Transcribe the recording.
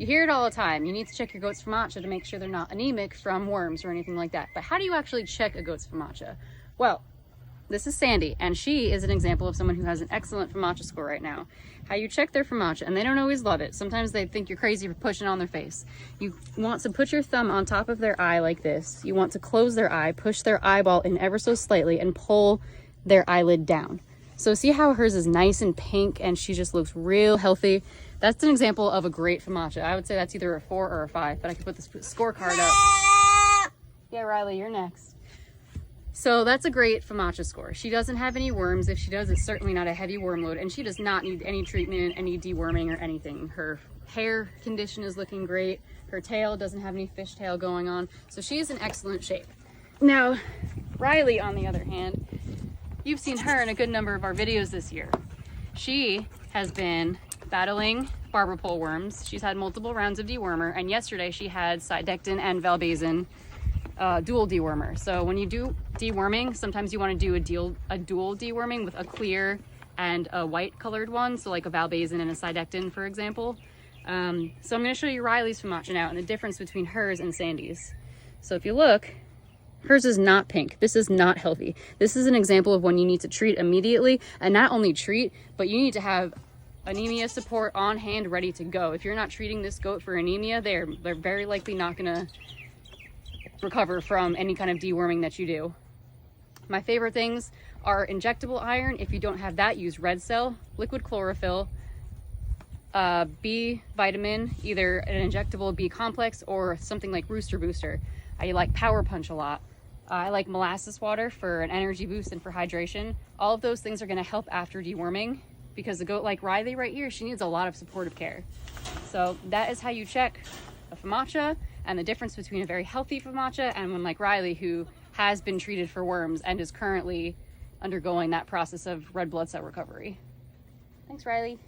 You hear it all the time. You need to check your goat's FAMACHA to make sure they're not anemic from worms or anything like that. But how do you actually check a goat's FAMACHA? Well, this is Sandy, and she is an example of someone who has an excellent FAMACHA score right now. How you check their FAMACHA, and they don't always love it. Sometimes they think you're crazy for pushing on their face. You want to put your thumb on top of their eye like this. You want to close their eye, push their eyeball in ever so slightly, and pull their eyelid down. So see how hers is nice and pink, and she just looks real healthy? That's an example of a great FAMACHA. I would say that's either a 4 or a 5, but I could put this scorecard up. Yeah, Riley, you're next. So that's a great FAMACHA score. She doesn't have any worms. If she does, it's certainly not a heavy worm load, and she does not need any treatment, any deworming or anything. Her hair condition is looking great. Her tail doesn't have any fishtail going on. So she is in excellent shape. Now, Riley, on the other hand, you've seen her in a good number of our videos this year. She has been battling barber pole worms. She's had multiple rounds of dewormer, and yesterday she had cydectin and valbazen dual dewormer. So when you do deworming, sometimes you want to do a dual deworming with a clear and a white colored one, so like a valbazen and a cydectin, for example. So I'm going to show you Riley's FAMACHA now and the difference between hers and Sandy's. So if you look, hers is not pink. This is not healthy. This is an example of when you need to treat immediately, and not only treat, but you need to have anemia support on hand ready to go. If you're not treating this goat for anemia, they're very likely not going to recover from any kind of deworming that you do. My favorite things are injectable iron. If you don't have that, use red cell, liquid chlorophyll, B vitamin, either an injectable B complex or something like Rooster Booster. I like Power Punch a lot. I like molasses water for an energy boost and for hydration. All of those things are going to help after deworming, because a goat like Riley right here, she needs a lot of supportive care. So that is how you check a FAMACHA, and the difference between a very healthy FAMACHA and one like Riley, who has been treated for worms and is currently undergoing that process of red blood cell recovery. Thanks, Riley.